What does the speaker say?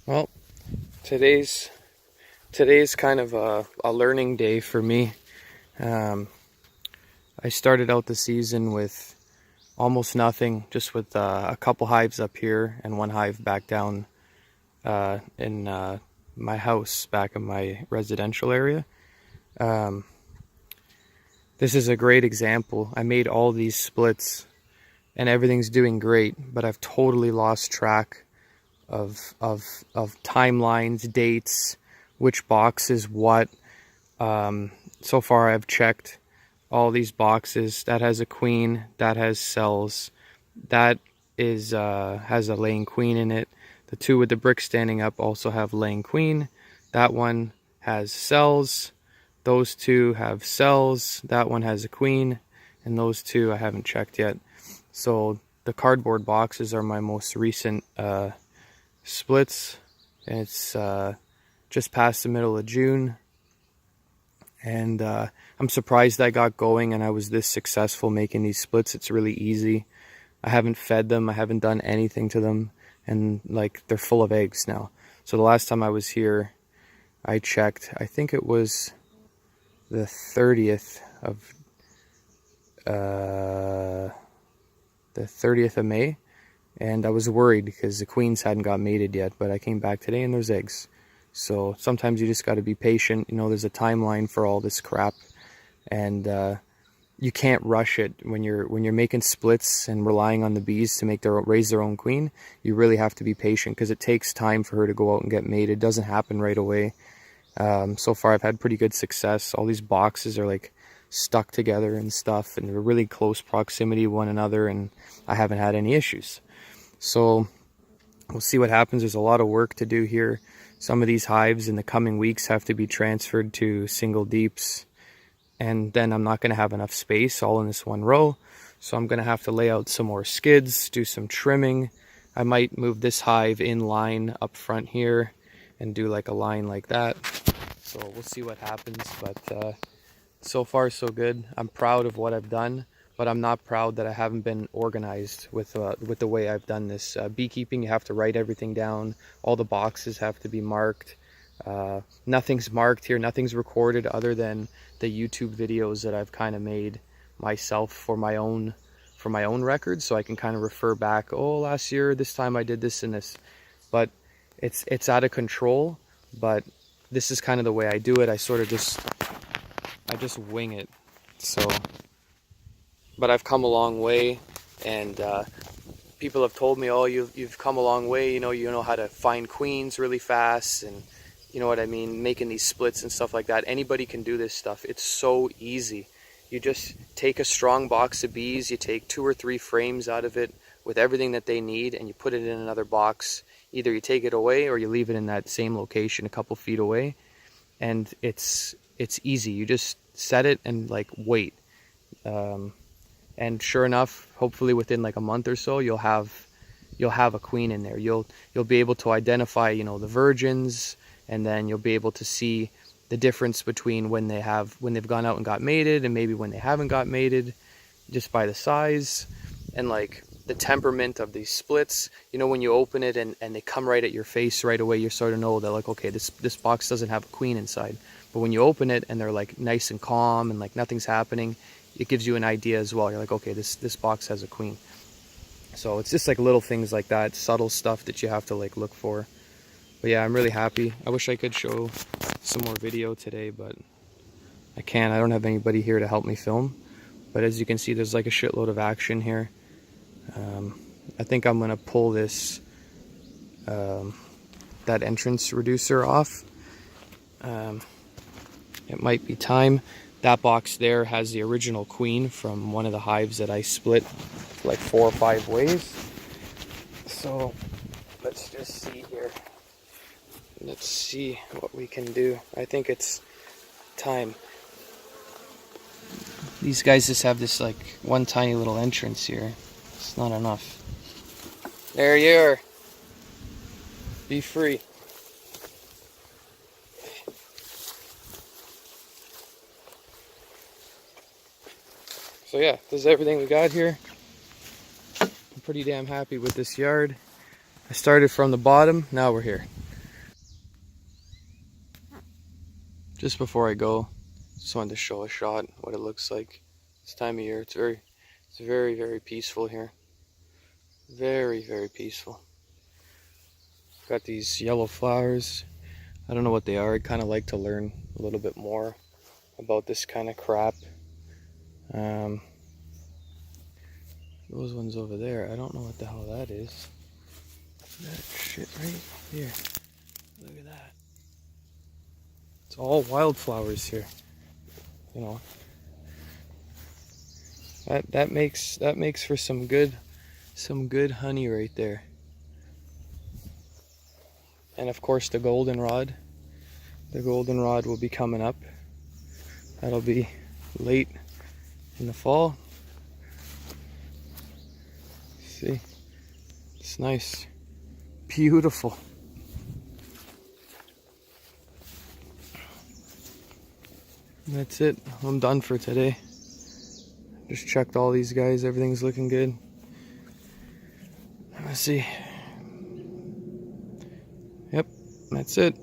Well, today's today's kind of a learning day for me. Um, I started out the season with almost nothing, just with a couple hives up here and one hive back down in my house, back in my residential area. Um, this is a great example. I made all these splits and everything's doing great, but I've totally lost track of timelines, dates, which box is what. So far I've checked all these boxes. That has a queen, that has cells, that is has a laying queen in it. The two with the brick standing up also have laying queen. That one has cells. Those two have cells. That one has a queen, and those two I haven't checked yet. So the cardboard boxes are my most recent splits, and it's just past the middle of June, and I'm surprised I got going and I was this successful making these splits. It's really easy. I haven't fed them, I haven't done anything to them, and like they're full of eggs now. So the last time I was here I checked, I think it was the 30th of May, and I was worried because the queens hadn't got mated yet, but I came back today and there's eggs. So sometimes you just got to be patient. You know, there's a timeline for all this crap, and you can't rush it when you're making splits and relying on the bees to raise their own queen. You really have to be patient because it takes time for her to go out and get mated. It doesn't happen right away. So far I've had pretty good success. All these boxes are like stuck together and stuff, and they're really close proximity to one another, and I haven't had any issues. So we'll see what happens. There's a lot of work to do here. Some of these hives in the coming weeks have to be transferred to single deeps, and then I'm not going to have enough space all in this one row, so I'm going to have to lay out some more skids, do some trimming. I might move this hive in line up front here and do like a line like that. So we'll see what happens, but so far so good. I'm proud of what I've done, but I'm not proud that I haven't been organized with the way I've done this. Beekeeping, you have to write everything down. All the boxes have to be marked. Nothing's marked here. Nothing's recorded other than the YouTube videos that I've kind of made myself for my own records, so I can kind of refer back. Oh, last year this time I did this and this, but it's out of control. But this is kind of the way I do it. I just wing it. So. But I've come a long way, and people have told me, oh, you've come a long way, you know how to find queens really fast, and you know what I mean, making these splits and stuff like that. Anybody can do this stuff. It's so easy. You just take a strong box of bees, you take 2 or 3 frames out of it with everything that they need, and you put it in another box. Either you take it away or you leave it in that same location a couple feet away, and it's easy. You just set it and like wait. And sure enough, hopefully within like a month or so, you'll have a queen in there. You'll be able to identify, you know, the virgins, and then you'll be able to see the difference between when they've gone out and got mated and maybe when they haven't got mated, just by the size and like the temperament of these splits. You know, when you open it and they come right at your face right away, you sort of know that like, okay, this box doesn't have a queen inside. But when you open it and they're like nice and calm and like nothing's happening, it gives you an idea as well. You're like, okay, this box has a queen. So it's just like little things like that, subtle stuff that you have to like look for. But yeah, I'm really happy. I wish I could show some more video today, but I can't. I don't have anybody here to help me film. But as you can see, there's like a shitload of action here. I think I'm gonna pull this that entrance reducer off. It might be time. That box there has the original queen from one of the hives that I split like 4 or 5 ways. So let's just see here. Let's see what we can do. I think it's time. These guys just have this like one tiny little entrance here. It's not enough. There you are. Be free. So yeah, this is everything we got here. I'm pretty damn happy with this yard. I started from the bottom, now we're here. just before I go, just wanted to show a shot what it looks like this time of year. It's very, very peaceful here. Very, very peaceful. Got these yellow flowers. I don't know what they are. I'd kind of like to learn a little bit more about this kind of crap. Those ones over there, I don't know what the hell that is. That shit right here. Look at that. It's all wildflowers here. You know. That makes for some good honey right there. And of course the goldenrod. The goldenrod will be coming up. That'll be late in the fall. See, it's nice, beautiful. And that's it. I'm done for today. Just checked all these guys. Everything's looking good. Let's see. Yep, that's it.